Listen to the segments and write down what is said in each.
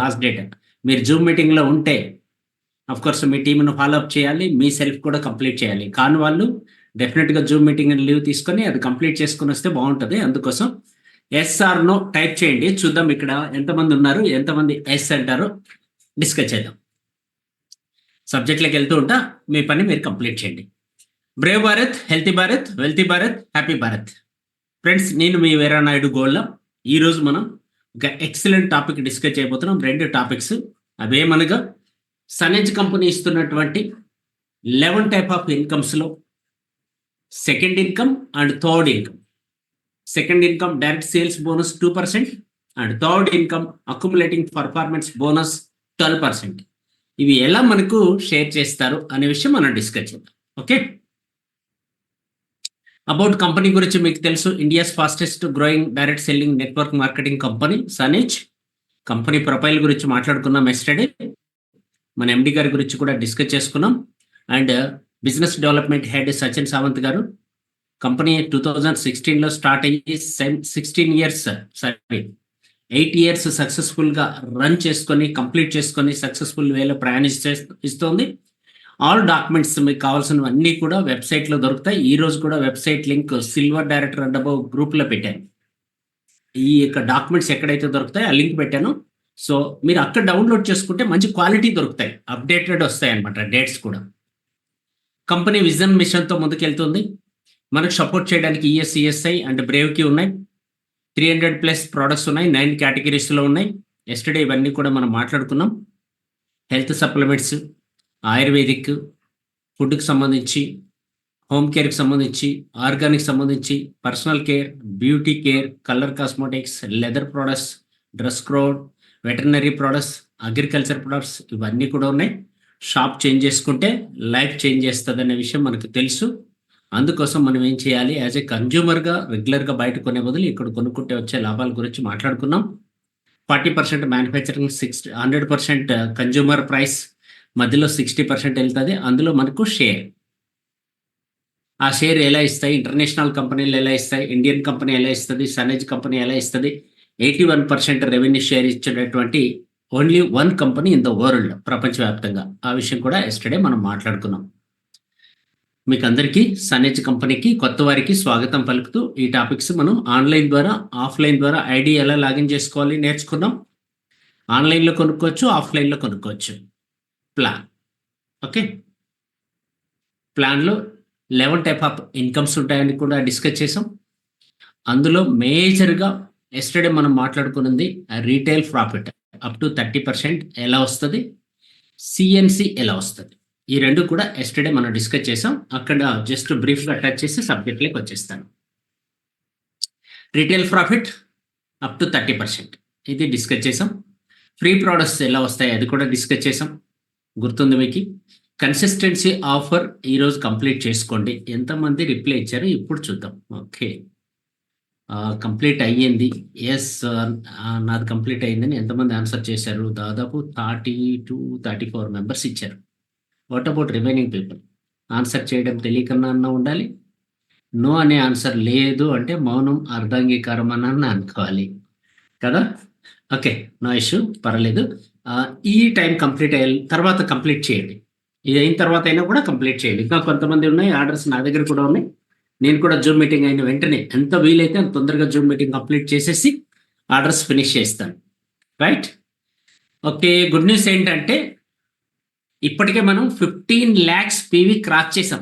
Last date. మీరు Zoom మీటింగ్లో ఉంటే కోర్స్ మీ టీంను ఫాలో అప్ చేయాలి, మీ సెల్ఫ్ కూడా కంప్లీట్ చేయాలి. కాని వాళ్ళు డెఫినెట్గా జూమ్ మీటింగ్ లీవ్ తీసుకొని అది కంప్లీట్ చేసుకుని వస్తే బాగుంటుంది. అందుకోసం ఎస్ ఆర్ నో టైప్ చేయండి, చూద్దాం ఇక్కడ ఎంతమంది ఉన్నారు, ఎంతమంది ఎస్ అంటారు, డిస్కస్ చేద్దాం. సబ్జెక్ట్లోకి వెళ్తూ ఉంటా, మీ పని మీరు కంప్లీట్ చేయండి. Brave Bharat, healthy Bharat, wealthy Bharat, happy Bharat. Friends, నేను మీ వీరానాయుడు గోల్డ్. ఈరోజు మనం ఒక ఎక్సలెంట్ టాపిక్ డిస్కస్ చేయబోతున్నాం. 2 టాపిక్స్ అవేమనగా సనేజ్ కంపెనీ ఇస్తున్నటువంటి 11 టైప్ ఆఫ్ ఇన్కమ్స్లో second income and third income. Second income direct sales bonus 2% and third income accumulating performance bonus 12%. ఇవి ఎలా మనకు షేర్ చేస్తారు అనే విషయం మనం డిస్కస్ చేద్దాం. ఓకే, అబౌట్ కంపెనీ గురించి మీకు తెలుసు. India's fastest growing direct selling network marketing company SunEdge. Company profile గురించి మాట్లాడుకున్నాం ఎస్టర్డే. మన ఎండి గారి గురించి కూడా డిస్కస్ చేసుకున్నాం. And business development head Sachin Sawant గారు. కంపెనీ 2016లో స్టార్ట్ అయ్యి 8 ఇయర్స్ సక్సెస్ఫుల్గా రన్ చేసుకొని కంప్లీట్ చేసుకొని సక్సెస్ఫుల్ వేలో ప్రయాణిస్తోంది. ఆల్ డాక్యుమెంట్స్ మీకు కావాల్సినవన్నీ కూడా వెబ్సైట్లో దొరుకుతాయి. ఈ రోజు కూడా website link silver director and above గ్రూప్లో పెట్టాను. ఈ యొక్క డాక్యుమెంట్స్ ఎక్కడైతే దొరుకుతాయో ఆ లింక్ పెట్టాను. సో మీరు అక్కడ డౌన్లోడ్ చేసుకుంటే మంచి క్వాలిటీ దొరుకుతాయి, అప్డేటెడ్ వస్తాయి అనమాట, డేట్స్ కూడా. కంపెనీ విజన్ మిషన్తో ముందుకెళ్తుంది. మనకు సపోర్ట్ చేయడానికి ఈఎస్ఈఎస్ఐ అండ్ బ్రేవ్కి ఉన్నాయి. 300+ ప్రోడక్ట్స్ ఉన్నాయి, 9 కేటగిరీస్లో ఉన్నాయి. ఎస్టర్డే ఇవన్నీ కూడా మనం మాట్లాడుకున్నాం. హెల్త్ సప్లిమెంట్స్, ఆయుర్వేదిక్, ఫుడ్కి సంబంధించి, హోమ్ కేర్కి సంబంధించి, ఆర్గానిక్ సంబంధించి, personal care, beauty care, colour cosmetics, leather products, dress code, veterinary products, agriculture products, ఇవన్నీ కూడా ఉన్నాయి. షాప్ చేంజ్ చేసుకుంటే లైఫ్ చేంజ్ చేస్తుంది అనే విషయం మనకు తెలుసు. అందుకోసం మనం ఏం చేయాలి, యాజ్ ఏ కన్జ్యూమర్గా రెగ్యులర్గా బయట కొనే బదులు ఇక్కడ కొనుక్కుంటే వచ్చే లాభాల గురించి మాట్లాడుకున్నాం. 40% మ్యానుఫ్యాక్చరింగ్, 100% కన్జ్యూమర్ ప్రైస్, మధ్యలో 60% వెళ్తుంది. అందులో మనకు షేర్. ఆ షేర్ ఎలా ఇస్తాయి, ఇంటర్నేషనల్ కంపెనీలు ఎలా ఇస్తాయి, ఇండియన్ కంపెనీ ఎలా ఇస్తుంది, సనేజ్ కంపెనీ ఎలా ఇస్తుంది. 81% రెవెన్యూ షేర్ ఇచ్చేటటువంటి only 1 company in the world, ప్రపంచవ్యాప్తంగా. ఆ విషయం కూడా ఎస్టర్డే మనం మాట్లాడుకున్నాం. మీకు అందరికీ సనేజ్ కంపెనీకి కొత్త వారికి స్వాగతం పలుకుతూ ఈ టాపిక్స్ మనం ఆన్లైన్ ద్వారా ఆఫ్లైన్ ద్వారా ఐడి ఎలా లాగిన్ చేసుకోవాలి నేర్చుకున్నాం. ఆన్లైన్లో కొనుక్కోవచ్చు, ఆఫ్లైన్లో కొనుక్కోవచ్చు. Plan, okay. ప్లాన్లో 11 టైప్ ఆఫ్ ఇన్కమ్స్ ఉంటాయని కూడా డిస్కస్ చేసాం. అందులో మేజర్గా ఎస్టర్డే మనం మాట్లాడుకున్నది రీటైల్ ప్రాఫిట్ అప్ టు 30% ఎలా వస్తుంది, సిఎన్సి ఎలా వస్తుంది. ఈ 2 కూడా ఎస్టర్డే మనం డిస్కస్ చేసాం. అక్కడ జస్ట్ బ్రీఫ్గా టచ్ చేసి సబ్జెక్ట్లోకి వచ్చేస్తాను. రీటైల్ ప్రాఫిట్ అప్ టు 30% ఇది డిస్కస్ చేసాం. ఫ్రీ ప్రోడక్ట్స్ ఎలా వస్తాయి అది కూడా డిస్కస్ చేసాం, గుర్తుంది మీకు. కన్సిస్టెన్సీ ఆఫర్ ఈరోజు కంప్లీట్ చేసుకోండి. ఎంతమంది రిప్లై ఇచ్చారు ఇప్పుడు చూద్దాం. ఓకే, కంప్లీట్ అయ్యింది. ఎస్, నాది కంప్లీట్ అయ్యిందని ఎంతమంది ఆన్సర్ చేశారు? దాదాపు 34 మెంబర్స్ ఇచ్చారు. What about remaining people? Answer చేయడం తెలియకన్నా అన్న ఉండాలి. నో అనే ఆన్సర్ లేదు అంటే మౌనం అర్ధాంగీకారం అని అనుకోవాలి కదా. ఓకే, నో ఇష్యూ, పర్లేదు. ఈ టైం కంప్లీట్ అయ్యే తర్వాత కంప్లీట్ చేయండి. ఇది అయిన తర్వాత అయినా కూడా కంప్లీట్ చేయండి. ఇంకా కొంతమంది ఉన్నాయి ఆర్డర్స్, నా దగ్గర కూడా ఉన్నాయి. నేను కూడా జూమ్ మీటింగ్ అయిన వెంటనే ఎంత వీలైతే అంత తొందరగా జూమ్ మీటింగ్ కంప్లీట్ చేసేసి ఆర్డర్స్ ఫినిష్ చేస్తాను. Right, okay. గుడ్ న్యూస్ ఏంటంటే ఇప్పటికే మనం 15 lakhs పీవీ క్రాస్ చేసాం.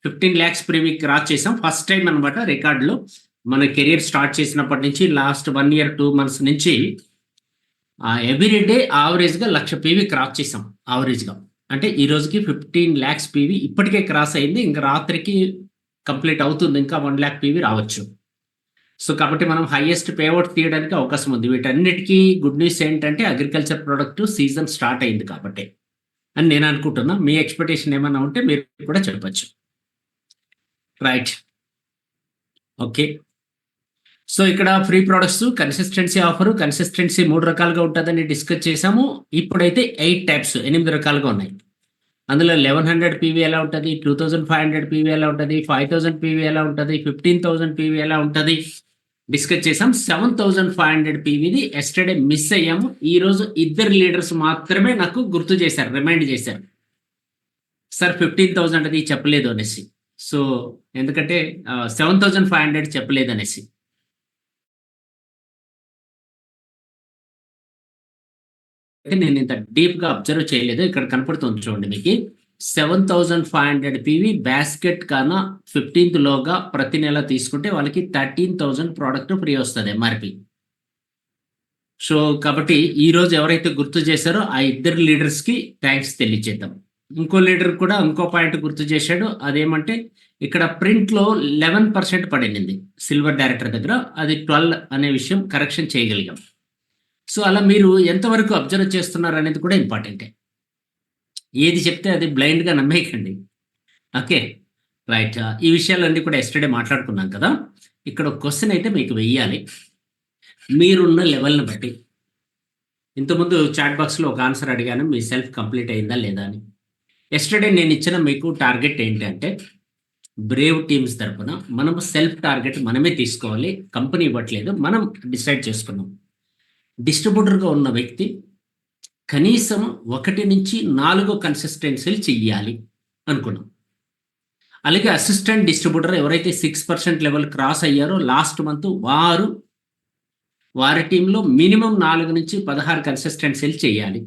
15 lakhs పీవీ క్రాస్ చేసాం. ఫస్ట్ టైం అనమాట రికార్డులో. మన కెరీర్ స్టార్ట్ చేసినప్పటి నుంచి లాస్ట్ 1 year 2 months నుంచి ఎవ్రీడే ఆవరేజ్గా 1,00,000 పీవీ క్రాస్ చేసాం ఆవరేజ్గా. అంటే ఈ రోజుకి 15 lakhs పీవీ ఇప్పటికే క్రాస్ అయింది. ఇంకా రాత్రికి కంప్లీట్ అవుతుంది, ఇంకా 1 lakh పీవీ రావచ్చు. సో కాబట్టి మనం హైయెస్ట్ పేఅవుట్ తీయడానికి అవకాశం ఉంది. వీటన్నిటికీ గుడ్ న్యూస్ ఏంటంటే అగ్రికల్చర్ ప్రొడక్ట్ సీజన్ స్టార్ట్ అయింది కాబట్టి అని నేను అనుకుంటున్నా. మీ ఎక్స్పెక్టేషన్ ఏమన్నా ఉంటే మీరు కూడా చెప్పచ్చు. Right, okay. సో ఇక్కడ free products, consistency offer. Consistency 3 రకాలుగా ఉంటుందని డిస్కస్ చేసాము. ఇప్పుడైతే 8 types, 8 రకాలుగా ఉన్నాయి. అందులో 1100 పీవీ ఎలా ఉంటుంది, 2500 పీవీ ఎలా ఉంటుంది, 5000 పీవీ ఎలా ఉంటుంది, 15,000 పీవీ ఎలా ఉంటుంది, డిస్కస్ చేసాం. 7,500 పీవీది ఎస్టర్డే మిస్ అయ్యాము. ఈరోజు ఇద్దరు లీడర్స్ మాత్రమే నాకు గుర్తు చేశారు, రిమైండ్ చేశారు. సార్ 15,000 అది చెప్పలేదు అనేసి. సో ఎందుకంటే 7,500 చెప్పలేదు అనేసి. నేను ఇంత డీప్గా అబ్జర్వ్ చేయలేదు. ఇక్కడ కనపడుతుంది చూడండి మీకు 7,500 పీవీ బాస్కెట్ కన్నా 15th లోగా ప్రతి నెల తీసుకుంటే వాళ్ళకి 13,000 ప్రోడక్ట్ ఫ్రీ వస్తుంది ఎంఆర్పి. సో కాబట్టి ఈ రోజు ఎవరైతే గుర్తు చేశారో ఆ ఇద్దరు లీడర్స్కి థ్యాంక్స్ తెలియజేద్దాం. ఇంకో లీడర్ కూడా ఇంకో పాయింట్ గుర్తు చేశాడు. అదేమంటే ఇక్కడ ప్రింట్లో 11% పడింది సిల్వర్ డైరెక్టర్ దగ్గర, అది 12 అనే విషయం కరెక్షన్ చేయగలిగాం. సో అలా మీరు ఎంతవరకు అబ్జర్వ్ చేస్తున్నారు అనేది కూడా ఇంపార్టెంటే. ఏది చెప్తే అది బ్లైండ్గా నమ్మేయకండి. Okay right. ఈ విషయాలన్నీ కూడా ఎస్టర్డే మాట్లాడుకున్నాం కదా. ఇక్కడ ఒక క్వశ్చన్ అయితే మీకు వెయ్యాలి, మీరున్న లెవెల్ని బట్టి. ఇంతకుముందు చాట్ బాక్స్లో ఒక ఆన్సర్ అడిగాను, మీ సెల్ఫ్ కంప్లీట్ అయిందా లేదా అని. ఎస్టర్డే నేను ఇచ్చిన మీకు టార్గెట్ ఏంటంటే బ్రేవ్ టీమ్స్ తరపున మనం సెల్ఫ్ టార్గెట్ మనమే తీసుకోవాలి, కంపెనీ ఇవ్వట్లేదు, మనం డిసైడ్ చేసుకున్నాం. డిస్ట్రిబ్యూటర్గా ఉన్న వ్యక్తి కనీసం 1 నుంచి 4 కన్సిస్టెన్సీలు చెయ్యాలి అనుకున్నాం. అలాగే అసిస్టెంట్ డిస్ట్రిబ్యూటర్ ఎవరైతే 6% లెవెల్ క్రాస్ అయ్యారో లాస్ట్ మంత్ వారి టీంలో మినిమం 4 నుంచి 16 కన్సిస్టెన్సీలు చేయాలి.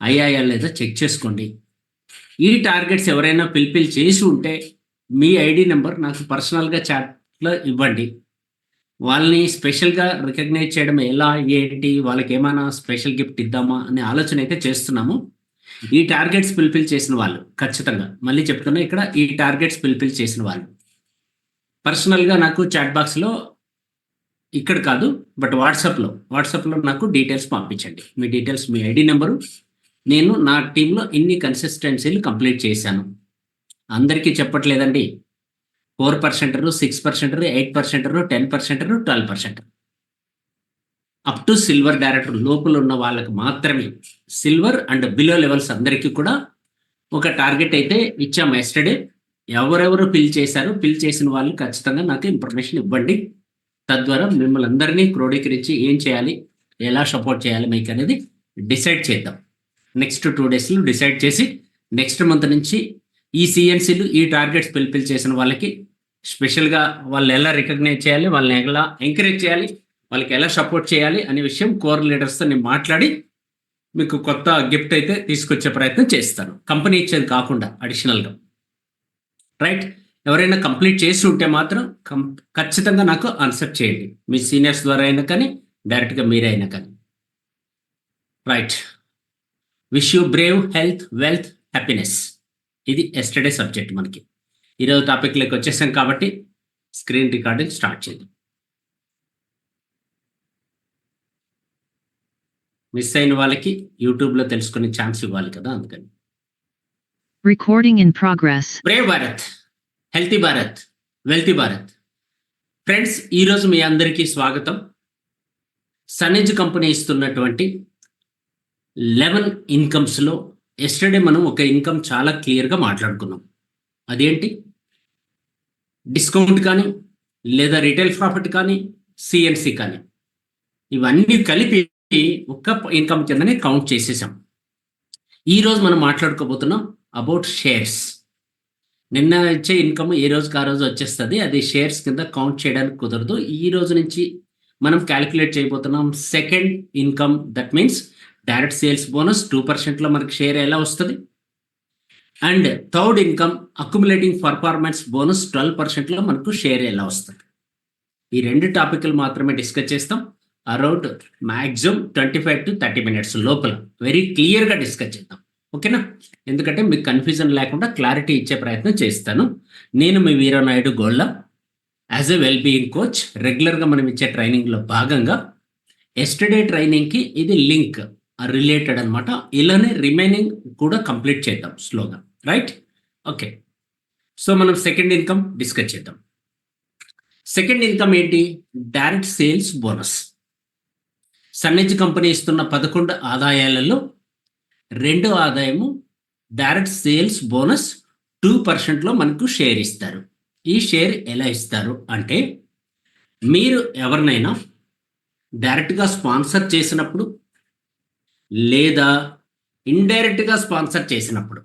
అయ్యాయా లేదా చెక్ చేసుకోండి. ఈ టార్గెట్స్ ఎవరైనా ఫిల్ఫిల్ చేసి ఉంటే మీ ఐడి నెంబర్ నాకు పర్సనల్గా చాట్లో ఇవ్వండి. వాళ్ళని స్పెషల్గా రికగ్నైజ్ చేయడం ఎలా ఏంటి, వాళ్ళకి ఏమైనా స్పెషల్ గిఫ్ట్ ఇద్దామా అనే ఆలోచన అయితే చేస్తున్నాము. ఈ టార్గెట్స్ ఫిల్ఫిల్ చేసిన వాళ్ళు ఖచ్చితంగా, మళ్ళీ చెప్తున్నా, ఇక్కడ ఈ టార్గెట్స్ ఫిల్ఫిల్ చేసిన వాళ్ళు పర్సనల్గా నాకు చాట్ బాక్స్లో, ఇక్కడ కాదు బట్ వాట్సాప్లో నాకు డీటెయిల్స్ పంపించండి. మీ డీటెయిల్స్, మీ ఐడి నెంబరు, నేను నా టీంలో ఇన్ని కన్సిస్టెన్సీలు కంప్లీట్ చేశాను. అందరికీ చెప్పట్లేదండి. 4%, 6%, 8%, 10%, 12%. అప్ టు సిల్వర్ డైరెక్టర్ లోపల ఉన్న వాళ్ళకి మాత్రమే, సిల్వర్ అండ్ బిలో లెవెల్స్ అందరికీ కూడా ఒక టార్గెట్ అయితే ఇచ్చాము ఎస్టర్డే. ఎవరెవరు ఫిల్ చేసిన వాళ్ళు ఖచ్చితంగా నాకు ఇన్ఫర్మేషన్ ఇవ్వండి. తద్వారా మిమ్మల్ని అందరినీ క్రోడీకరించి ఏం చేయాలి, ఎలా సపోర్ట్ చేయాలి మీకు అనేది డిసైడ్ చేద్దాం. నెక్స్ట్ 2 డేస్లో డిసైడ్ చేసి నెక్స్ట్ మంత్ నుంచి ఈ సిఎన్సీలు, ఈ టార్గెట్స్ ఫిల్ఫిల్ చేసిన వాళ్ళకి స్పెషల్గా వాళ్ళు ఎలా రికగ్నైజ్ చేయాలి, వాళ్ళని ఎలా ఎంకరేజ్ చేయాలి, వాళ్ళకి ఎలా సపోర్ట్ చేయాలి అనే విషయం కోర్ లీడర్స్తో నేను మాట్లాడి మీకు కొత్త గిఫ్ట్ అయితే తీసుకొచ్చే ప్రయత్నం చేస్తాను, కంపెనీ ఇచ్చేది కాకుండా అడిషనల్గా. రైట్. ఎవరైనా కంప్లీట్ చేసి ఉంటే మాత్రం ఖచ్చితంగా నాకు ఆన్సర్ చేయండి, మీ సీనియర్స్ ద్వారా అయినా కానీ డైరెక్ట్గా మీరే అయినా కానీ. Right. Wish you Brave, health, wealth, happiness. ఇది ఎస్టర్డే సబ్జెక్ట్. మనకి ఈరోజు టాపిక్లోకి వచ్చేసాం కాబట్టి స్క్రీన్ రికార్డింగ్ స్టార్ట్ చేద్దాం. మిస్ అయిన వాళ్ళకి యూట్యూబ్లో తెలుసుకునే ఛాన్స్ ఇవ్వాలి కదా, అందుకని. Recording in progress. Brave Bharat, healthy Bharat, wealthy Bharat. Friends, ఈరోజు మీ అందరికీ స్వాగతం. సన్నిజ్ కంపెనీ ఇస్తున్నటువంటి 11 ఇన్కమ్స్లో ఎస్టర్డే మనం ఒక ఇన్కమ్ చాలా క్లియర్గా మాట్లాడుకున్నాం. అదేంటి? డిస్కౌంట్ కానీ, లేదా రిటైల్ ప్రాఫిట్ కానీ, సిఎన్సి కానీ, ఇవన్నీ కలిపి ఒక్క ఇన్కమ్ కిందనే కౌంట్ చేసేసాం. ఈరోజు మనం మాట్లాడుకోబోతున్నాం అబౌట్ షేర్స్. నిన్న ఇచ్చే ఇన్కమ్ ఏ రోజుకి ఆ రోజు వచ్చేస్తుంది, అది షేర్స్ కింద కౌంట్ చేయడానికి కుదరదు. ఈ రోజు నుంచి మనం క్యాలిక్యులేట్ చేయబోతున్నాం second income. That means direct sales bonus 2%లో మనకి షేర్ ఎలా వస్తుంది, and third income accumulating performance bonus 12%లో మనకు షేర్ ఎలా వస్తుంది. ఈ 2 టాపిక్లు మాత్రమే డిస్కస్ చేస్తాం. అరౌండ్ మ్యాక్సిమం 25 to 30 minutes లోపల వెరీ క్లియర్గా డిస్కస్ చేద్దాం. ఓకేనా? ఎందుకంటే మీకు కన్ఫ్యూజన్ లేకుండా క్లారిటీ ఇచ్చే ప్రయత్నం చేస్తాను. నేను మీ Veeranaidu Golla, as a wellbeing coach. రెగ్యులర్గా మనం ఇచ్చే ట్రైనింగ్లో భాగంగా ఎస్టర్డే ట్రైనింగ్కి ఇది లింక్ రిలేటెడ్ అనమాట. ఇలానే రిమైనింగ్ కూడా కంప్లీట్ చేద్దాం స్లోగా. రైట్. ఓకే. సో మనం సెకండ్ ఇన్కమ్ డిస్కస్ చేద్దాం. సెకండ్ ఇన్కమ్ ఏంటి? Direct sales bonus. SunEdge company ఇస్తున్న 11 ఆదాయాలలో 2 ఆదాయము డైరెక్ట్ సేల్స్ బోనస్ 2%లో మనకు షేర్ ఇస్తారు. ఈ షేర్ ఎలా ఇస్తారు అంటే మీరు ఎవరినైనా డైరెక్ట్గా స్పాన్సర్ చేసినప్పుడు లేదా ఇండైరెక్ట్గా స్పాన్సర్ చేసినప్పుడు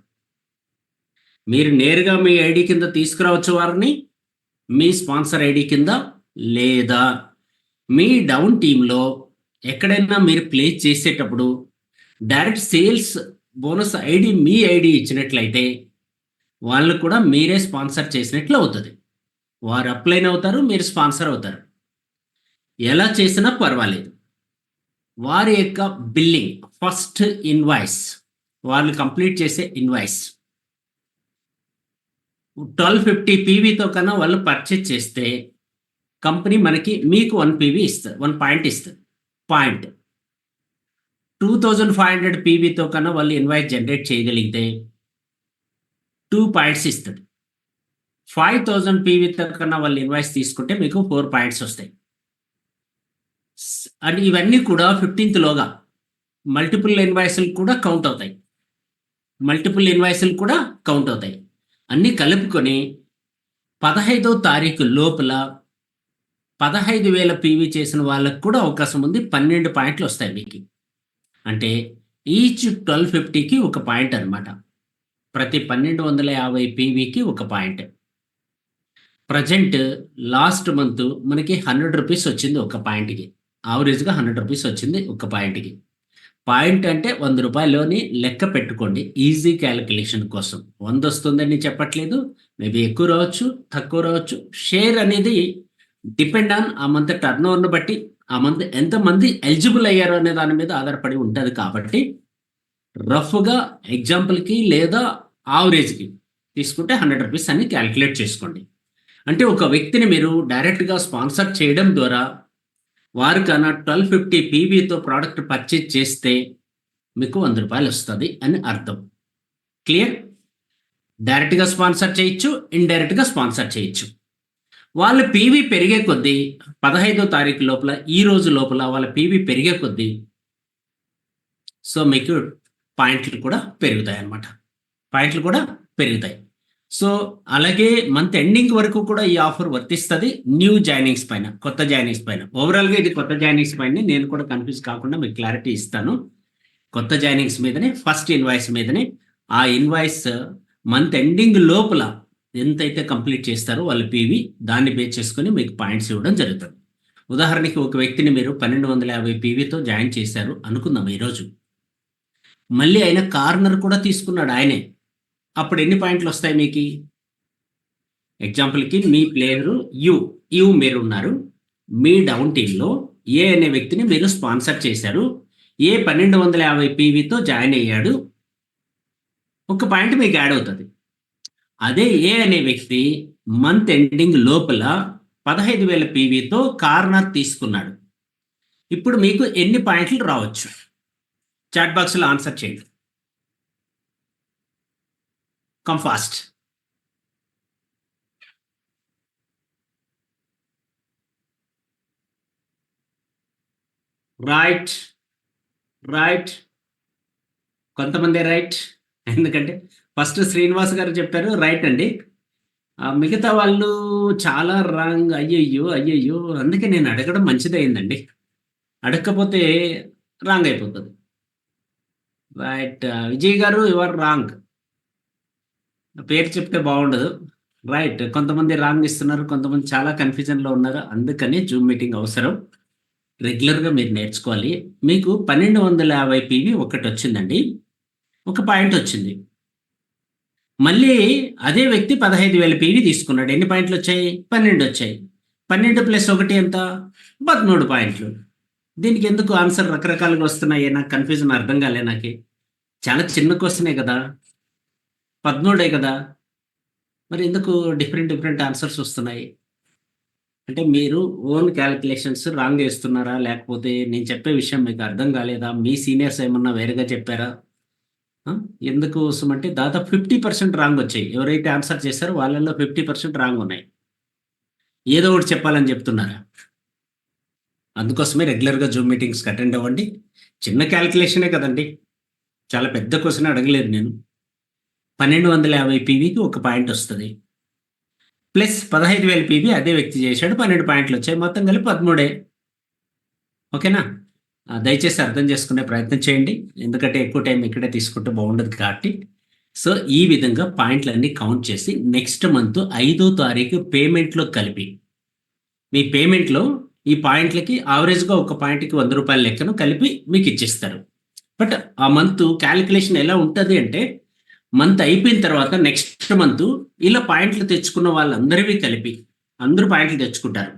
మీరు నేరుగా మీ ఐడి కింద తీసుకురావచ్చు వారిని మీ స్పాన్సర్ ఐడి కింద, లేదా మీ డౌన్ టీంలో ఎక్కడైనా మీరు ప్లేస్ చేసేటప్పుడు డైరెక్ట్ సేల్స్ బోనస్ ఐడి మీ ఐడి ఇచ్చినట్లయితే వాళ్ళు కూడా మీరే స్పాన్సర్ చేసినట్లు అవుతుంది. వారు అప్లైన్ అవుతారు, మీరు స్పాన్సర్ అవుతారు. ఎలా చేసినా పర్వాలేదు. వారి యొక్క బిల్లింగ్ ఫస్ట్ ఇన్వాయిస్, వాళ్ళు కంప్లీట్ చేసే ఇన్వాయిస్ 1250 పీవీతో కన్నా వాళ్ళు పర్చేజ్ చేస్తే కంపెనీ మీకు 1 పీవీ ఇస్తుంది, 1 పాయింట్ ఇస్తుంది. పాయింట్ 2500 పీవీతో కన్నా వాళ్ళు ఇన్వాయిస్ జనరేట్ చేయగలిగితే 2 పాయింట్స్ ఇస్తుంది. 5000 పీవీతో కన్నా వాళ్ళు ఇన్వాయిస్ తీసుకుంటే మీకు 4 పాయింట్స్ వస్తాయి. అండ్ ఇవన్నీ కూడా 15th లోగా మల్టిపుల్ ఇన్వాయిస్లు కూడా కౌంట్ అవుతాయి. అన్నీ కలుపుకొని 15వ తారీఖు లోపల 15,000 పీవీ చేసిన వాళ్ళకు కూడా అవకాశం ఉంది. 12 పాయింట్లు వస్తాయి మీకు. అంటే ఈచ్ 1250కి ఒక పాయింట్ అనమాట. ప్రతి 1250 పీవీకి ఒక పాయింట్. ప్రజెంట్ లాస్ట్ మంత్ మనకి 100 రూపీస్ వచ్చింది ఒక పాయింట్కి. యావరేజ్గా 100 రూపీస్ వచ్చింది ఒక పాయింట్కి. పాయింట్ అంటే 100 రూపాయలని లెక్క పెట్టుకోండి ఈజీ క్యాలిక్యులేషన్ కోసం. 100 వస్తుందని చెప్పట్లేదు, మేబీ ఎక్కువ రావచ్చు, తక్కువ రావచ్చు. షేర్ అనేది డిపెండ్ ఆన్ ఆ మంత్ టర్న్ ఓవర్ని బట్టి, ఆ మంత్ ఎంతమంది ఎలిజిబుల్ అయ్యారు అనే దాని మీద ఆధారపడి ఉంటుంది. కాబట్టి రఫ్గా ఎగ్జాంపుల్కి లేదా యావరేజ్కి తీసుకుంటే 100 రూపీస్ అని క్యాలిక్యులేట్ చేసుకోండి. అంటే ఒక వ్యక్తిని మీరు డైరెక్ట్గా స్పాన్సర్ చేయడం ద్వారా వారికన్నా 1250 పీవీతో ప్రోడక్ట్ పర్చేజ్ చేస్తే మీకు 100 రూపాయలు వస్తుంది అని అర్థం. క్లియర్? డైరెక్ట్గా స్పాన్సర్ చేయొచ్చు, ఇండైరెక్ట్గా స్పాన్సర్ చేయొచ్చు. వాళ్ళ పీవీ పెరిగే కొద్దీ 15వ తారీఖు లోపల, ఈ రోజు లోపల వాళ్ళ పీవీ పెరిగే కొద్దీ సో మీకు పాయింట్లు కూడా పెరుగుతాయి అన్నమాట. సో అలాగే మంత్ ఎండింగ్ వరకు కూడా ఈ ఆఫర్ వర్తిస్తుంది న్యూ జాయినింగ్స్ పైన, కొత్త జాయినింగ్స్ పైన. ఓవరాల్గా ఇది కొత్త జాయినింగ్స్ పైన నేను కూడా కన్ఫ్యూజ్ కాకుండా మీకు క్లారిటీ ఇస్తాను. కొత్త జాయినింగ్స్ మీదనే, ఫస్ట్ ఇన్వాయిస్ మీదనే. ఆ ఇన్వాయిస్ మంత్ ఎండింగ్ లోపల ఎంతైతే కంప్లీట్ చేస్తారో వాళ్ళ పీవీ, దాన్ని బేస్ చేసుకొని మీకు పాయింట్స్ ఇవ్వడం జరుగుతుంది. ఉదాహరణకి ఒక వ్యక్తిని మీరు 1250 పీవీతో జాయిన్ చేశారు అనుకుందాం ఈరోజు. మళ్ళీ ఆయన కార్నర్ కూడా తీసుకున్నాడు ఆయనే. అప్పుడు ఎన్ని పాయింట్లు వస్తాయి మీకు? ఎగ్జాంపుల్కి మీ ప్లేయరు యు మీరు ఉన్నారు. మీ డౌన్ టీంలో ఏ అనే వ్యక్తిని మీరు స్పాన్సర్ చేశారు. ఏ 1250 పీవీతో జాయిన్ అయ్యాడు, ఒక పాయింట్ మీకు యాడ్ అవుతుంది. అదే ఏ అనే వ్యక్తి మంత్ ఎండింగ్ లోపల 15,000 పీవీతో కార్నర్ తీసుకున్నాడు. ఇప్పుడు మీకు ఎన్ని పాయింట్లు రావచ్చు? చాట్ బాక్స్లో ఆన్సర్ చేయండి. Come fast. రైట్. కొంతమంది రైట్, ఎందుకంటే ఫస్ట్ శ్రీనివాస్ గారు చెప్పారు రైట్ అండి. మిగతా వాళ్ళు చాలా రాంగ్. అయ్యయ్యో, అందుకే నేను అడగడం మంచిదైందండి. అడగకపోతే రాంగ్ అయిపోతుంది. రైట్. విజయ్ గారు యువర్ రాంగ్. పేరు చెప్తే బాగుండదు. రైట్. కొంతమంది రాంగ్ ఇస్తున్నారు, కొంతమంది చాలా కన్ఫ్యూజన్లో ఉన్నారు. అందుకని జూమ్ మీటింగ్ అవసరం. రెగ్యులర్గా మీరు నేర్చుకోవాలి. మీకు 1250 పీవీ ఒకటి వచ్చిందండి, ఒక పాయింట్ వచ్చింది. మళ్ళీ అదే వ్యక్తి 15,000 పీవీ తీసుకున్నాడు. ఎన్ని పాయింట్లు వచ్చాయి? 12 వచ్చాయి. 12 ప్లస్ 1 ఎంత? 13 పాయింట్లు. దీనికి ఎందుకు ఆన్సర్ రకరకాలుగా వస్తున్నాయి? నాకు కన్ఫ్యూజన్ అర్థం కాలే. నాకు చాలా చిన్న క్వశ్చనే కదా, 13 కదా, మరి ఎందుకు డిఫరెంట్ ఆన్సర్స్ వస్తున్నాయి? అంటే మీరు ఓన్ క్యాలిక్యులేషన్స్ రాంగ్ చేస్తున్నారా, లేకపోతే నేను చెప్పే విషయం మీకు అర్థం కాలేదా? మీ సీనియర్స్ ఏమన్నా వేరేగా చెప్పారా? ఎందుకోసం అంటే దాదాపు 50% రాంగ్ వచ్చాయి. ఎవరైతే ఆన్సర్ చేశారో వాళ్ళల్లో 50% రాంగ్ ఉన్నాయి. ఏదో ఒకటి చెప్పాలని చెప్తున్నారా? అందుకోసమే రెగ్యులర్గా జూమ్ మీటింగ్స్కి అటెండ్ అవ్వండి. చిన్న క్యాలిక్యులేషనే కదండి, చాలా పెద్ద క్వశ్చన్ అడగలేదు నేను. 1250 పీవీకి ఒక పాయింట్ వస్తుంది. ప్లస్ 15,000 పీవీ అదే వ్యక్తి చేశాడు, 12 పాయింట్లు వచ్చాయి, మొత్తం కలిపి 13. ఓకేనా? దయచేసి అర్థం చేసుకునే ప్రయత్నం చేయండి, ఎందుకంటే ఎక్కువ టైం ఇక్కడే తీసుకుంటే బాగుండదు కాబట్టి. సో ఈ విధంగా పాయింట్లన్నీ కౌంట్ చేసి నెక్స్ట్ మంత్ 5వ తారీఖు పేమెంట్లో కలిపి, మీ పేమెంట్లో ఈ పాయింట్లకి యావరేజ్గా ఒక పాయింట్కి 100 రూపాయల లెక్కను కలిపి మీకు ఇచ్చేస్తారు. బట్ ఆ మంత్ క్యాలిక్యులేషన్ ఎలా ఉంటుంది అంటే, మంత్ అయిపోయిన తర్వాత నెక్స్ట్ మంత్ ఇలా పాయింట్లు తెచ్చుకున్న వాళ్ళందరివి కలిపి అందరూ పాయింట్లు తెచ్చుకుంటారు.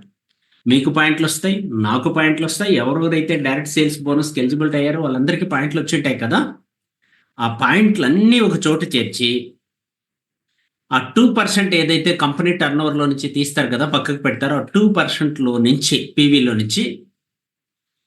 మీకు పాయింట్లు వస్తాయి, నాకు పాయింట్లు వస్తాయి, ఎవరెవరైతే డైరెక్ట్ సేల్స్ బోనస్కి ఎలిజిబిలిటీ అయ్యారో వాళ్ళందరికీ పాయింట్లు వచ్చి కదా. ఆ పాయింట్లన్నీ ఒక చోట చేర్చి ఆ 2% ఏదైతే కంపెనీ టర్న్ ఓవర్లో నుంచి తీస్తారు కదా, పక్కకు పెడతారో ఆ 2%లో నుంచి పీవీలో నుంచి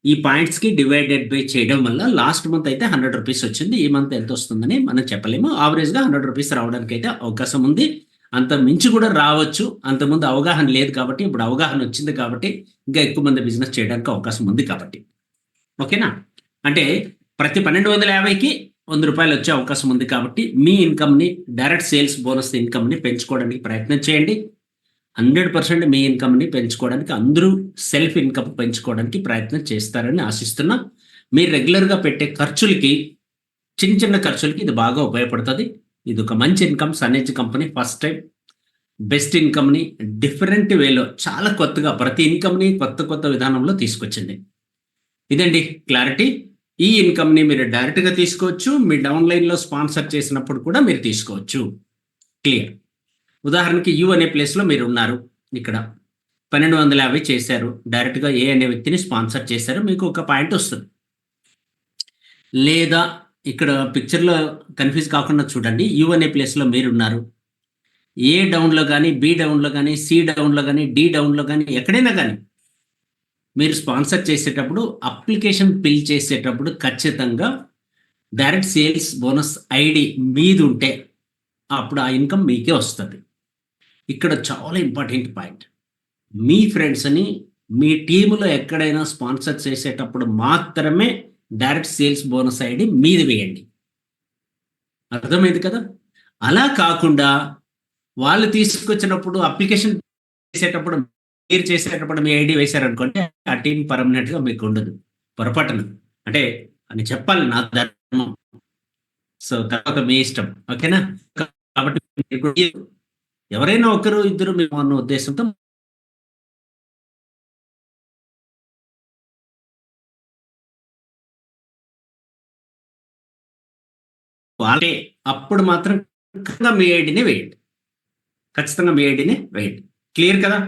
ఈ పాయింట్స్కి డివైడెడ్ బై చేయడం వల్ల లాస్ట్ మంత్ అయితే 100 రూపీస్ వచ్చింది. ఈ మంత్ ఎంత వస్తుందని మనం చెప్పలేము. యావరేజ్గా 100 రూపీస్ రావడానికి అయితే అవకాశం ఉంది. అంత మించి కూడా రావచ్చు. అంతకుముందు అవగాహన లేదు కాబట్టి, ఇప్పుడు అవగాహన వచ్చింది కాబట్టి ఇంకా ఎక్కువ మంది బిజినెస్ చేయడానికి అవకాశం ఉంది కాబట్టి. ఓకేనా? అంటే ప్రతి 1250కి 100 రూపాయలు వచ్చే అవకాశం ఉంది కాబట్టి మీ ఇన్కమ్ని, డైరెక్ట్ సేల్స్ బోనస్ ఇన్కమ్ని పెంచుకోవడానికి ప్రయత్నం చేయండి. 100% మీ ఇన్కమ్ని పెంచుకోవడానికి అందరూ సెల్ఫ్ ఇన్కమ్ పెంచుకోవడానికి ప్రయత్నం చేస్తారని ఆశిస్తున్నా. మీరు రెగ్యులర్గా పెట్టే ఖర్చులకి, చిన్న చిన్న ఖర్చులకి ఇది బాగా ఉపయోగపడుతుంది. ఇది ఒక మంచి income. SunEdge company first time best ఇన్కమ్ని డిఫరెంట్ వేలో చాలా కొత్తగా ప్రతి ఇన్కమ్ని కొత్త కొత్త విధానంలో తీసుకొచ్చింది. ఇదండి క్లారిటీ. ఈ ఇన్కమ్ని మీరు డైరెక్ట్గా తీసుకోవచ్చు, మీ డౌన్లైన్లో స్పాన్సర్ చేసినప్పుడు కూడా మీరు తీసుకోవచ్చు. క్లియర్. ఉదాహరణకి యు అనే ప్లేస్లో మీరు ఉన్నారు, ఇక్కడ 1250 చేశారు, డైరెక్ట్గా ఏ అనే వ్యక్తిని స్పాన్సర్ చేశారు, మీకు ఒక పాయింట్ వస్తుంది. లేదా ఇక్కడ పిక్చర్లో కన్ఫ్యూజ్ కాకుండా చూడండి, యు అనే ప్లేస్లో మీరు ఉన్నారు, ఏ డౌన్లో కానీ, బి డౌన్లో కానీ, సి డౌన్లో కానీ, డి డౌన్లో కానీ, ఎక్కడైనా కానీ మీరు స్పాన్సర్ చేసేటప్పుడు, అప్లికేషన్ ఫిల్ చేసేటప్పుడు ఖచ్చితంగా డైరెక్ట్ సేల్స్ బోనస్ ఐడి మీది ఉంటే అప్పుడు ఆ ఇన్కమ్ మీకే వస్తుంది. ఇక్కడ చాలా ఇంపార్టెంట్ పాయింట్, మీ ఫ్రెండ్స్ని మీ టీములో ఎక్కడైనా స్పాన్సర్ చేసేటప్పుడు మాత్రమే డైరెక్ట్ సేల్స్ బోనస్ ఐడి మీది వేయండి. అర్థమైంది కదా? అలా కాకుండా వాళ్ళు తీసుకొచ్చినప్పుడు అప్లికేషన్ చేసేటప్పుడు మీరు చేసేటప్పుడు మీ ఐడి వేశారనుకోండి, ఆ టీం పర్మనెంట్గా మీకు ఉండదు. పొరపాటున అంటే అని చెప్పాలి, నా ధర్మం. సో తర్వాత మీ ఇష్టం. ఓకేనా? కాబట్టి ఎవరైనా ఒకరు ఇద్దరు మేము అన్న ఉద్దేశంతో వాళ్ళే అప్పుడు మాత్రం ఖచ్చితంగా మీ ఐడిని వేయండి. ఖచ్చితంగా మీ ఐడిని వేయండి. క్లియర్ కదా?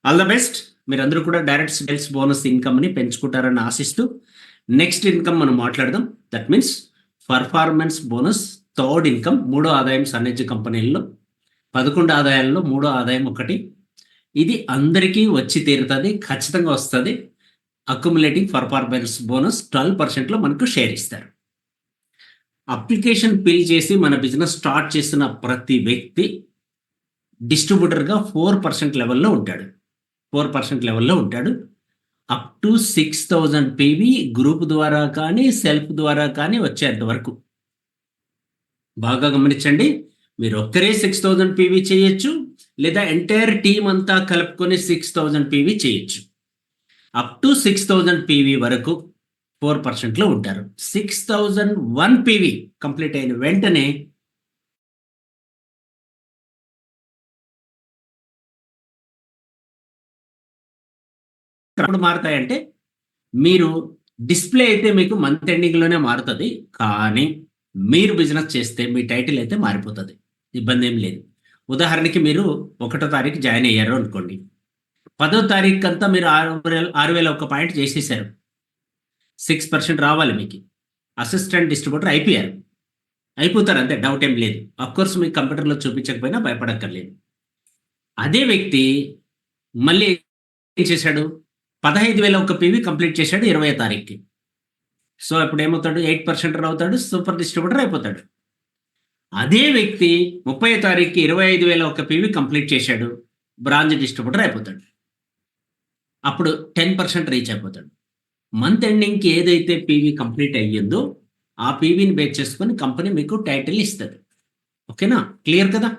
All the best. మీరందరూ కూడా డైరెక్ట్ సేల్స్ బోనస్ ఇన్కమ్ని పెంచుకుంటారని ఆశిస్తూ నెక్స్ట్ ఇన్కమ్ మనం మాట్లాడదాం. That means performance bonus, third income, మూడో ఆదాయం సన్ఎడ్జ్ కంపెనీల్లో. 11 ఆదాయాల్లో మూడో ఆదాయం ఒకటి. ఇది అందరికీ వచ్చి తీరుతుంది, ఖచ్చితంగా వస్తుంది. అక్యుములేటింగ్ పర్ఫార్మెన్స్ బోనస్ 12%లో మనకు షేర్ ఇస్తారు. అప్లికేషన్ ఫిల్ చేసి మన బిజినెస్ స్టార్ట్ చేసిన ప్రతి వ్యక్తి డిస్ట్రిబ్యూటర్గా 4% లెవెల్లో ఉంటాడు. 4% లెవెల్లో ఉంటాడు. అప్ టు 6000 పీవీ గ్రూప్ ద్వారా కానీ, సెల్ఫ్ ద్వారా కానీ వచ్చేంత వరకు. బాగా గమనించండి, మీరు ఒక్కరే 6000 పీవీ చేయొచ్చు, లేదా ఎంటైర్ టీం అంతా కలుపుకొని 6000 పీవీ చేయొచ్చు. అప్ టు 6000 పీవీ వరకు 4%లో ఉంటారు. 6001 పీవీ కంప్లీట్ అయిన వెంటనే ఎప్పుడు మారుతాయంటే, మీరు డిస్ప్లే అయితే మీకు మంత్ ఎండింగ్లోనే మారుతుంది, కానీ మీరు బిజినెస్ చేస్తే మీ టైటిల్ అయితే మారిపోతుంది. ఇబ్బంది ఏం లేదు. ఉదాహరణకి మీరు 1వ తారీఖు జాయిన్ అయ్యారు అనుకోండి, 10వ తారీఖు అంతా మీరు 6001 పాయింట్ చేసేసారు. 6% రావాలి మీకు. అసిస్టెంట్ డిస్ట్రిబ్యూటర్ అయిపోతారు అంతే, డౌట్ ఏం లేదు. అఫ్కోర్స్ మీకు కంప్యూటర్లో చూపించకపోయినా భయపడక్కర్లేదు. అదే వ్యక్తి మళ్ళీ ఏం చేశాడు, 15,001 పీవీ కంప్లీట్ చేశాడు 20వ తారీఖుకి. సో ఇప్పుడు ఏమవుతాడు, 8% అవుతాడు, సూపర్ డిస్ట్రిబ్యూటర్ అయిపోతాడు. అదే వ్యక్తి 30వ తారీఖుకి 25,001 పీవీ కంప్లీట్ చేశాడు, బ్రాంజ్ డిస్ట్రిబ్యూటర్ అయిపోతాడు. అప్పుడు 10% రీచ్ అయిపోతాడు. మంత్ ఎండింగ్కి ఏదైతే పీవీ కంప్లీట్ అయ్యిందో ఆ పీవీని బేస్ చేసుకొని కంపెనీ మీకు టైటిల్ ఇస్తుంది. ఓకేనా? క్లియర్ కదా?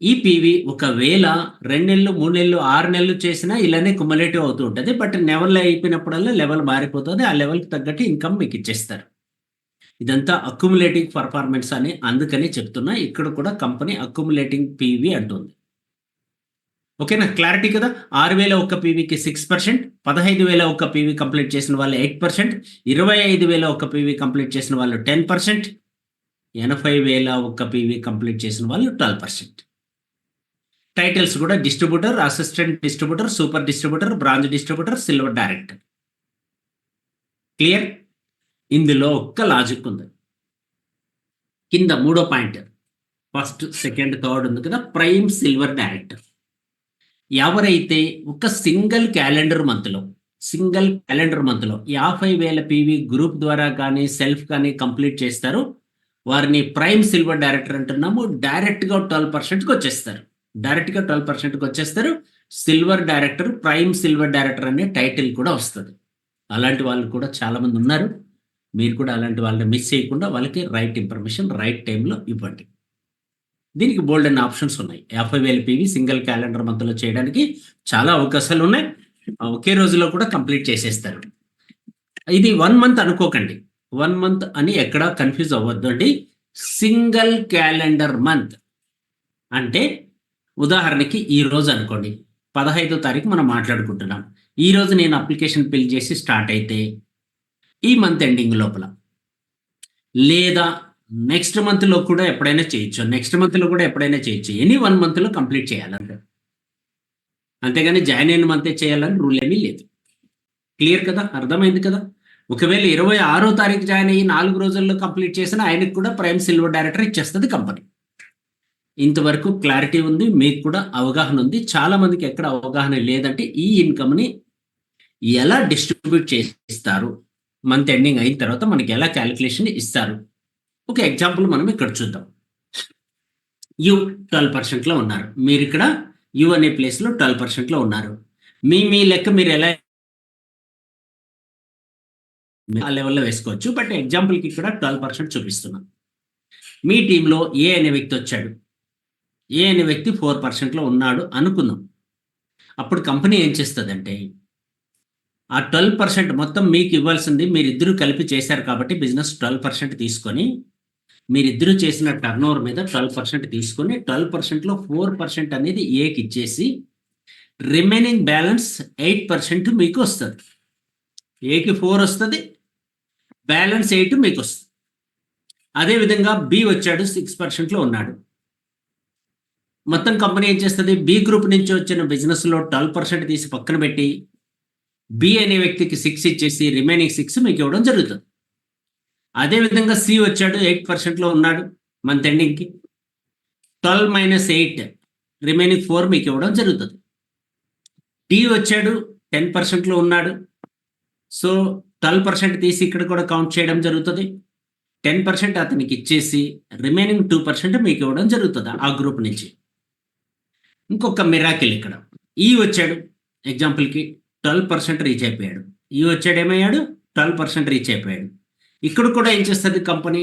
ఈ పీవీ ఒకవేళ 2 నెలలు 3 నెలలు 6 నెలలు చేసినా ఇలానే కుములేటివ్ అవుతూ ఉంటుంది. బట్ లెవెల్ అయిపోయినప్పుడల్లా లెవెల్ మారిపోతుంది. ఆ లెవెల్కి తగ్గట్టు ఇన్కమ్ మీకు ఇచ్చేస్తారు. ఇదంతా అక్యుములేటింగ్ పర్ఫార్మెన్స్ అని అందుకని చెప్తున్నా. ఇక్కడ కూడా కంపెనీ అక్యుములేటింగ్ పీవీ అంటుంది. ఓకేనా, క్లారిటీ కదా. 6,000 ఒక్క పీవీకి 6%, 15,000 ఒక్క పీవీ కంప్లీట్ చేసిన వాళ్ళు 8%, 25,000 ఒక్క పీవీ కంప్లీట్ చేసిన వాళ్ళు 10%, 80,000 ఒక్క పీవీ కంప్లీట్ చేసిన వాళ్ళు 12%. టైటిల్స్ కూడా distributor, assistant distributor, super distributor, branch distributor, silver director. Clear. ఇందులో ఒక్క లాజిక్ ఉంది. కింద 3వ పాయింట్, ఫస్ట్ సెకండ్ థర్డ్ ఉంది కదా, ప్రైమ్ సిల్వర్ డైరెక్టర్. ఎవరైతే ఒక సింగిల్ క్యాలెండర్ మంత్లో 50,000 పీవీ గ్రూప్ ద్వారా కానీ సెల్ఫ్ కానీ కంప్లీట్ చేస్తారో వారిని ప్రైమ్ సిల్వర్ డైరెక్టర్ అంటున్నాము. డైరెక్ట్గా 12%కి వచ్చేస్తారు. Silver director, prime silver director అనే టైటిల్ కూడా వస్తుంది. అలాంటి వాళ్ళు కూడా చాలామంది ఉన్నారు. మీరు కూడా అలాంటి వాళ్ళని మిస్ చేయకుండా వాళ్ళకి రైట్ ఇన్ఫర్మేషన్ రైట్ టైంలో ఇవ్వండి. దీనికి బోల్డ్ అనే ఆప్షన్స్ ఉన్నాయి. 50,000 పీవీ సింగిల్ క్యాలెండర్ మంత్లో చేయడానికి చాలా అవకాశాలు ఉన్నాయి. ఒకే రోజులో కూడా కంప్లీట్ చేసేస్తారు. ఇది 1 మంత్ అనుకోకండి. 1 మంత్ అని ఎక్కడా కన్ఫ్యూజ్ అవ్వద్దు అండి. సింగిల్ క్యాలెండర్ మంత్ అంటే ఉదాహరణకి ఈ రోజు అనుకోండి, 15వ తారీఖు మనం మాట్లాడుకుంటున్నాం. ఈ రోజు నేను అప్లికేషన్ ఫిల్ చేసి స్టార్ట్ అయితే ఈ మంత్ ఎండింగ్ లోపల లేదా నెక్స్ట్ మంత్లో కూడా ఎప్పుడైనా చేయొచ్చు. ఎనీ 1 మంత్లో కంప్లీట్ చేయాలంటే, అంతేగాని జాయిన్ అయిన మంతే చేయాలని రూల్ ఏమీ లేదు. క్లియర్ కదా, అర్థమైంది కదా. ఒకవేళ 26వ తారీఖు జాయిన్ అయ్యి 4 రోజుల్లో కంప్లీట్ చేసిన ఆయనకు కూడా ప్రైమ్ సిల్వర్ డైరెక్టర్ ఇచ్చేస్తుంది కంపెనీ. ఇంతవరకు క్లారిటీ ఉంది, మీకు కూడా అవగాహన ఉంది. చాలా మందికి ఎక్కడ అవగాహన లేదంటే ఈ ఇన్కమ్ని ఎలా డిస్ట్రిబ్యూట్ చేస్తారు, మంత్ ఎండింగ్ అయిన తర్వాత మనకి ఎలా క్యాలిక్యులేషన్ ఇస్తారు. ఒక ఎగ్జాంపుల్ మనం ఇక్కడ చూద్దాం. యు 12%లో ఉన్నారు. మీరు ఇక్కడ యు అనే ప్లేస్లో 12%లో ఉన్నారు. మీ లెక్క మీరు ఎలా ఆ లెవెల్లో వేసుకోవచ్చు. బట్ ఎగ్జాంపుల్కి ఇక్కడ 12% చూపిస్తున్నాం. మీ టీంలో ఏ అనే వ్యక్తి వచ్చాడు. ఏ అనే వ్యక్తి 4%లో ఉన్నాడు అనుకుందాం. అప్పుడు కంపెనీ ఏం చేస్తుందంటే ఆ 12% మొత్తం మీకు ఇవ్వాల్సింది మీరిద్దరూ కలిపి చేశారు కాబట్టి బిజినెస్ 12% తీసుకొని మీరిద్దరూ చేసిన టర్నోవర్ మీద 12% తీసుకొని 12%లో 4% అనేది ఏకి ఇచ్చేసి రిమైనింగ్ బ్యాలెన్స్ 8% మీకు వస్తుంది. ఏకి 4 వస్తుంది, బ్యాలెన్స్ 8 మీకు వస్తుంది. అదేవిధంగా బి వచ్చాడు, 6%లో ఉన్నాడు. మొత్తం కంపెనీ ఏం చేస్తుంది, బి గ్రూప్ నుంచి వచ్చిన బిజినెస్లో 12% తీసి పక్కన పెట్టి బి అనే వ్యక్తికి 6 ఇచ్చేసి రిమైనింగ్ 6 మీకు ఇవ్వడం జరుగుతుంది. అదేవిధంగా సి వచ్చాడు, 8%లో ఉన్నాడు. మంత్ ఎండింగ్కి 12 మైనస్ 8 రిమైనింగ్ 4 మీకు ఇవ్వడం జరుగుతుంది. డి వచ్చాడు, 10%లో ఉన్నాడు. సో 12% తీసి ఇక్కడ కూడా కౌంట్ చేయడం జరుగుతుంది. 10% అతనికి ఇచ్చేసి రిమైనింగ్ 2% మీకు ఇవ్వడం జరుగుతుంది ఆ గ్రూప్ నుంచి. ఇంకొక మిరాకిల్ ఇక్కడ, ఈ వచ్చాడు, ఎగ్జాంపుల్కి 12% రీచ్ అయిపోయాడు. ఈ వచ్చాడు, ఏమయ్యాడు, 12% రీచ్ అయిపోయాడు. ఇక్కడ కూడా ఏం చేస్తుంది కంపెనీ,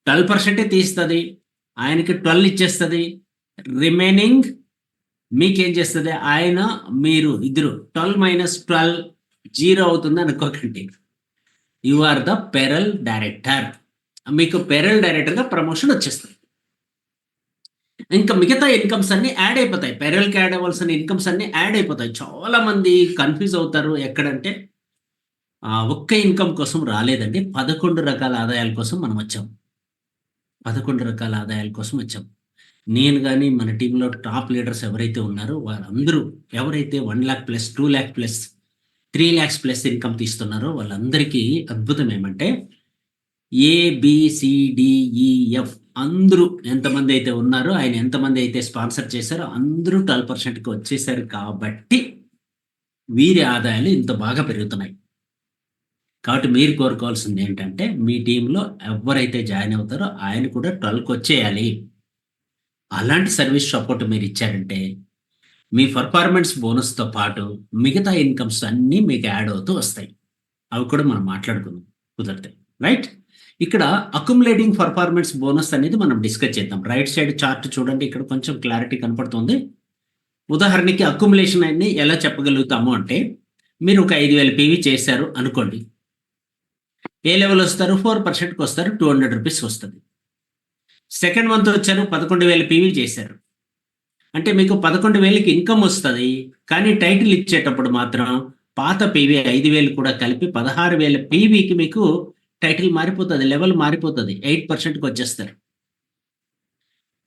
12% తీస్తుంది, ఆయనకి 12 ఇచ్చేస్తుంది. రిమైనింగ్ మీకేం చేస్తుంది, ఆయన మీరు ఇద్దరు 12 మైనస్ 12 0 అవుతుంది అనుకోకండి. You are the pearl director. మీకు పెరల్ డైరెక్టర్గా ప్రమోషన్ వచ్చేస్తుంది. ఇంకా మిగతా ఇన్కమ్స్ అన్ని యాడ్ అయిపోతాయి. పెరల్కి యాడ్ అవ్వాల్సిన ఇన్కమ్స్ అన్ని యాడ్ అయిపోతాయి. చాలా మంది కన్ఫ్యూజ్ అవుతారు. ఎక్కడంటే ఒక్క ఇన్కమ్ కోసం రాలేదండి, 11 రకాల ఆదాయాల కోసం మనం వచ్చాం. 11 రకాల ఆదాయాల కోసం వచ్చాం. నేను కానీ మన టీంలో టాప్ లీడర్స్ ఎవరైతే ఉన్నారో వాళ్ళందరూ ఎవరైతే 1 lakh plus 2 lakh plus 3 lakhs plus income తీస్తున్నారో వాళ్ళందరికీ అద్భుతం ఏమంటే ABCDEF అందరూ ఎంతమంది అయితే ఉన్నారో, ఆయన ఎంతమంది అయితే స్పాన్సర్ చేశారో అందరూ 12%కి వచ్చేసారు కాబట్టి వీరి ఆదాయాలు ఇంత బాగా పెరుగుతున్నాయి. కాబట్టి మీరు కోరుకోవాల్సింది ఏంటంటే మీ టీంలో ఎవరైతే జాయిన్ అవుతారో ఆయన కూడా 12కి వచ్చేయాలి. అలాంటి సర్వీస్ సపోర్ట్ మీరు ఇచ్చారంటే మీ పర్ఫార్మెన్స్ బోనస్తో పాటు మిగతా ఇన్కమ్స్ అన్నీ మీకు యాడ్ అవుతూ వస్తాయి. అవి కూడా మనం మాట్లాడుకుందాం కుదిరితే, రైట్. ఇక్కడ అక్యుములేటింగ్ పర్ఫార్మెన్స్ బోనస్ అనేది మనం డిస్కస్ చేద్దాం. రైట్ సైడ్ చార్ట్ చూడండి, ఇక్కడ కొంచెం క్లారిటీ కనపడుతుంది. ఉదాహరణకి అక్యుములేషన్ అనేది ఎలా చెప్పగలుగుతాము అంటే, మీరు ఒక 5,000 పీవీ చేశారు అనుకోండి. ఏ లెవెల్ వస్తారు? 4%కి వస్తారు, 200 రూపీస్ వస్తుంది. సెకండ్ మంత్ వచ్చారు, 11,000 పీవీ చేశారు. అంటే మీకు 11,000కి ఇన్కమ్ వస్తుంది, కానీ టైటిల్ ఇచ్చేటప్పుడు మాత్రం పాత పీవీ 5,000 కూడా కలిపి 16,000 పీవీకి మీకు టైటిల్ మారిపోతుంది, లెవెల్ మారిపోతుంది, 8%కి వచ్చేస్తారు.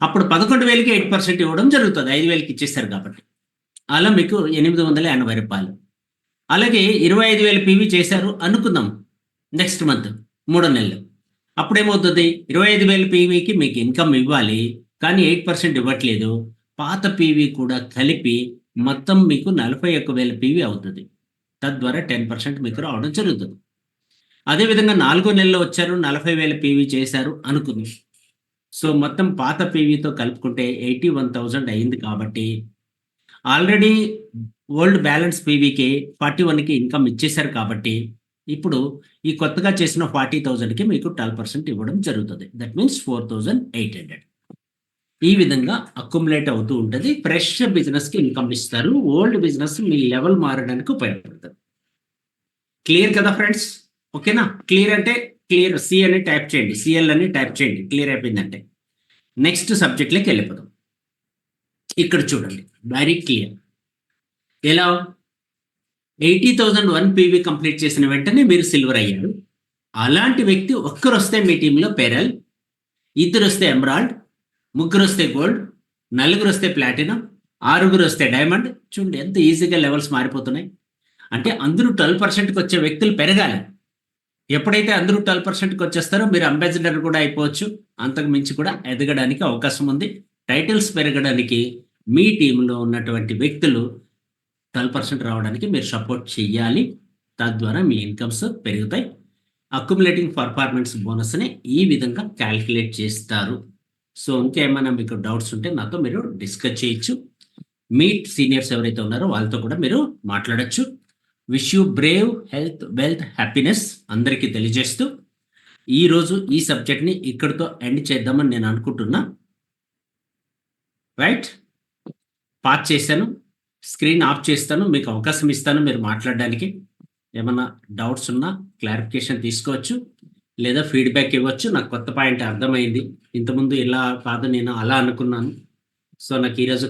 అప్పుడు 11,000కి 8% ఇవ్వడం జరుగుతుంది, 5,000కి ఇచ్చేస్తారు కాబట్టి. అలా మీకు 880 రూపాయలు. అలాగే 25,000 పీవీ చేశారు అనుకుందాం నెక్స్ట్ మంత్ 3 నెలలు. అప్పుడేమవుతుంది? 25,000 పీవీకి మీకు ఇన్కమ్ ఇవ్వాలి, కానీ 8% ఇవ్వట్లేదు. పాత పీవీ కూడా కలిపి మొత్తం మీకు 41,000 పీవీ అవుతుంది. తద్వారా 10% మీకు రావడం జరుగుతుంది. అదేవిధంగా 4 నెలల్లో వచ్చారు, 40,000 పీవీ చేశారు అనుకుంది. సో మొత్తం పాత పీవీతో కలుపుకుంటే 81,000 అయింది కాబట్టి ఆల్రెడీ ఓల్డ్ బ్యాలెన్స్ పీవీకి 41కి ఇన్కమ్ ఇచ్చేశారు కాబట్టి ఇప్పుడు ఈ కొత్తగా చేసిన 40,000కి మీకు 12% ఇవ్వడం జరుగుతుంది. That means 4,800. ఈ విధంగా అక్యుములేట్ అవుతూ ఉంటుంది. ఫ్రెష్ బిజినెస్కి ఇన్కమ్ ఇస్తారు, ఓల్డ్ బిజినెస్ మీ లెవెల్ మారడానికి ఉపయోగపడుతుంది. క్లియర్ కదా ఫ్రెండ్స్? ఓకేనా? క్లియర్ అంటే క్లియర్ సి అని టైప్ చేయండి, సిఎల్ అని టైప్ చేయండి. క్లియర్ అయిపోయిందంటే నెక్స్ట్ సబ్జెక్ట్లోకి వెళ్ళిపోదాం. ఇక్కడ చూడండి, వెరీ క్లియర్. ఎలా? 80,001 పీవీ కంప్లీట్ చేసిన వెంటనే మీరు సిల్వర్ అయ్యారు. అలాంటి వ్యక్తి ఒక్కరు వస్తే మీ టీంలో పెరల్, 2 వస్తే ఎమరాల్డ్, 3 వస్తే గోల్డ్, 4 వస్తే ప్లాటినం, 6 వస్తే డైమండ్. చూడండి ఎంత ఈజీగా లెవెల్స్ మారిపోతున్నాయి. అంటే అందరూ 12%కి వచ్చే వ్యక్తులు పెరగాలి. ఎప్పుడైతే అందరూ 12%కి వచ్చేస్తారో మీరు అంబాసిడర్ కూడా అయిపోవచ్చు, అంతకు మించి కూడా ఎదగడానికి అవకాశం ఉంది. టైటిల్స్ పెరగడానికి మీ టీంలో ఉన్నటువంటి వ్యక్తులు 12% రావడానికి మీరు సపోర్ట్ చేయాలి. తద్వారా మీ ఇన్కమ్స్ పెరుగుతాయి. అక్యుములేటింగ్ పర్ఫార్మెన్స్ బోనస్ని ఈ విధంగా క్యాల్కులేట్ చేస్తారు. సో ఇంకేమైనా మీకు డౌట్స్ ఉంటే నాతో మీరు డిస్కస్ చేయొచ్చు. మీ సీనియర్స్ ఎవరైతే ఉన్నారో వాళ్ళతో కూడా మీరు మాట్లాడచ్చు. Wish you Brave, health, wealth, happiness అందరికీ తెలియజేస్తూ ఈరోజు ఈ సబ్జెక్ట్ని ఇక్కడితో ఎండ్ చేద్దామని నేను అనుకుంటున్నా. రైట్, పాస్ చేశాను, స్క్రీన్ ఆఫ్ చేస్తాను, మీకు అవకాశం ఇస్తాను మీరు మాట్లాడడానికి. ఏమన్నా డౌట్స్ ఉన్నా క్లారిఫికేషన్ తీసుకోవచ్చు, లేదా ఫీడ్బ్యాక్ ఇవ్వచ్చు. నాకు కొత్త పాయింట్ అర్థమైంది, ఇంతకుముందు ఇలా కాదు నేను అలా అనుకున్నాను. సో నాకు ఈరోజు